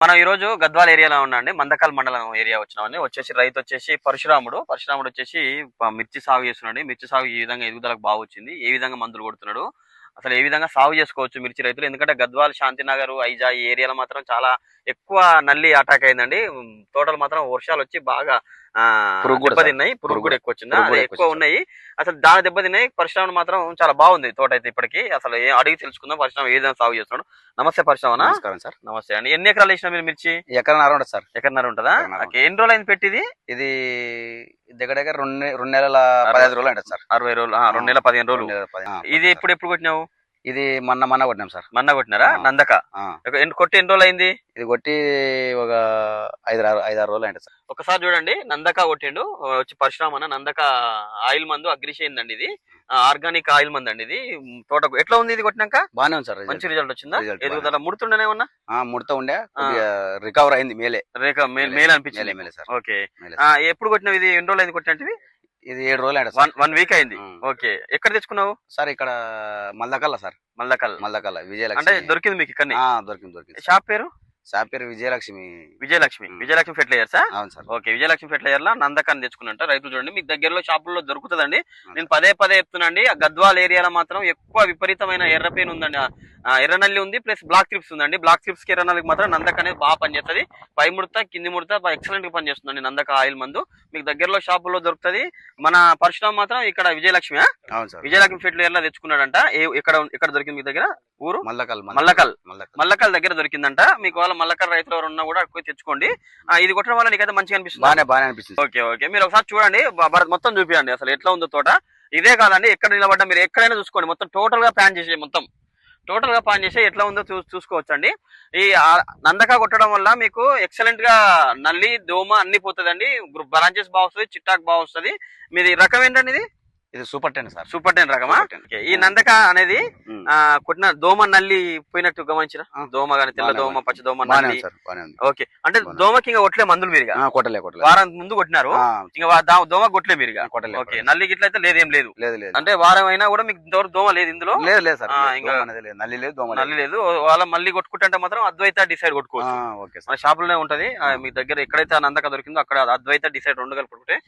మనం ఈ రోజు గద్వాల ఏరియాలో ఉన్నాండి. మందకల్ మండలం ఏరియా వచ్చినామండి. రైతు వచ్చేసి పరశురాముడు. పరశురాముడు వచ్చేసి మిర్చి సాగు చేస్తున్నాడు. మిర్చి సాగు ఈ విధంగా ఎదుగుదలకు బాగొచ్చింది. ఏ విధంగా మందులు కొడుతున్నాడు, అసలు ఏ విధంగా సాగు చేసుకోవచ్చు మిర్చి రైతులు? ఎందుకంటే గద్వాల, శాంతినగర్, ఐజా ఈ ఏరియాలో మాత్రం చాలా ఎక్కువ నల్లి అటాక్ అయిందండి. తోటలు మాత్రం వర్షాలు వచ్చి బాగా దెబ్బతిన్నాయి. పురుగు కూడా ఎక్కువ వచ్చింది, అదే ఎక్కువ ఉన్నాయి. అసలు దాని దెబ్బతిన్నాయి. పరశురాముడు మాత్రం చాలా బాగుంది తోట అయితే ఇప్పటికి. అసలు అడిగి తెలుసుకుందాం పరశురాము ఏ విధంగా సాగు చేస్తున్నాడు. నమస్తే పరశురామనా. నమస్కారం సార్. నమస్తే అండి. ఎన్ని ఎకరాలు వేసినా మీరు మిర్చి? ఎకరన్నర ఉంటుంది సార్. ఎకరన్నర ఉంటుందా? ఎన్ని రోజులు అయింది పెట్టిది? ఇది దగ్గర దగ్గర 2 నెలల 15 రోజులు ఉంటుంది సార్. 60 రోజులు, 2 నెలల 15 రోజులు. ఇది ఎప్పుడు కొట్టినావు? ఇది మొన్న కొట్టినాం సార్. మొన్న కొట్టినారా? నందక కొట్టి ఎన్ని రోజులు అయింది? ఇది కొట్టి ఒక 5-6 రోజులు అయింది సార్. ఒకసారి చూడండి, నందక కొట్టిండు వచ్చి పరశురామ్ అన్న. నందక ఆయిల్ మందు అగ్రిషేన్ అండి, ఇది ఆర్గానిక్ ఆయిల్ మందు అండి. ఇది తోటకు ఎట్లా ఉంది? ఇది కొట్టినాక బానే ఉంది సార్. మంచి రిజల్ట్ వచ్చిందా? ఎదుగుదల ముడుతుండేనే ఉన్నా ముడతా ఉండే, రికవర్ అయింది. మేల్ అనిపించింది. మేలే సార్. ఓకే. ఎప్పుడు కొట్టినావు? ఇది ఎన్ని రోజులు అయింది కొట్టినట్టు? ఇది 7 రోజులు అయింది. 1 వీక్ అయింది. ఓకే. ఎక్కడ తెచ్చుకున్నావు సార్? ఇక్కడ మల్లకల్ల సార్. మల్లకల్ల విజయలక్ష్మి. అంటే దొరికింది మీకు ఇక్కడ? దొరికింది. షాప్ పేరు? షాప్ పేరు విజయలక్ష్మి. విజయలక్ష్మి ఫెర్టిలైజర్సా? అవును సార్. ఓకే. విజయలక్ష్మి ఫెర్టిలైజర్ లా నందకాన్ని తెచ్చుకున్నట్ట రైతులు. చూడండి, మీకు దగ్గరలో షాపుల్లో దొరుకుతుందండి. నేను పదే చెప్తున్నాండి, ఆ గద్వాల్ ఏరియాలో మాత్రం ఎక్కువ విపరీతమైన ఎర్ర పెయిన్ ఉందండి. ఎర్రనల్లి ఉంది, ప్లస్ బ్లాక్ ట్రిప్స్ ఉందండి. బ్లాక్ ట్రిప్స్ కి ఎర్రనల్లికి మాత్రం నందక అనేది బాగా పనిచేస్తుంది. పై ముడత కింది ముడత ఎక్సలెంట్ గా పనిచేస్తుందండి నందక ఆయిల్ మందు. మీకు దగ్గరలో షాపుల్లో దొరుకుతుంది. మన పరశురామ్ మాత్రం ఇక్కడ విజయలక్ష్మి విజయలక్ష్మి ఫెర్టిలైజర్ లా తెచ్చుకున్నాడంట. ఎక్కడ దొరికింది మీ దగ్గర? ఊరు మల్లకల్ దగ్గర దొరికిందంట. మీకు వాళ్ళ మల్లకల్ రైతులు ఎవరు ఉన్నా కూడా ఎక్కువ తెచ్చుకోండి. ఇది కొట్టడం వల్ల నీకైతే మంచిగా అనిపిస్తుంది. బాగా అనిపిస్తుంది. ఓకే. మీరు ఒకసారి చూడండి, మొత్తం చూపించండి అసలు ఎట్లా ఉందో తోట. ఇదే కాదండి, ఎక్కడ నిలబడ్డా మీరు ఎక్కడైనా చూసుకోండి. మొత్తం టోటల్ గా ప్లాన్ చేసి ఎట్లా ఉందో చూసుకోవచ్చు అండి. ఈ నందక కొట్టడం వల్ల మీకు ఎక్సలెంట్ గా నల్లి, దోమ అన్ని పోతుందండి. బ్రాంచెస్ బాగా వస్తుంది, చిట్టాక్ బాగా వస్తుంది. మీది రకం ఏంటండి? ఇది సూపర్ 10 సార్. సూపర్ 10 రకమా? ఈ నందక అనేది కొట్టిన దోమ నల్లి పోయినట్టు గమనించిన? దోమ గాని, తెల్ల దోమ, పచ్చ దోమ, నల్లి. ఓకే. అంటే దోమకి ఇంకా కొట్టలే మందులు మీరు? కొట్టలే. వారం ముందు కొట్టినారు, ఇంకా దోమ కొట్టలే మీరు? ఓకే. నల్లి గిట్ల అయితే లేదేం లేదు. అంటే వారం అయినా కూడా మీకు దోమ లేదు ఇందులో? లేదు సార్. నల్లి లేదు. వాళ్ళ మళ్ళీ కొట్టుకుంటే మాత్రం అద్వైత డిసైడ్ కొట్టుకోవచ్చు. మన షాపులోనే ఉంటది. మీ దగ్గర ఎక్కడైతే నందక దొరికిందో అక్కడ అద్వైత డిసైడ్ 2 కలిపి కొట్టుకుంటే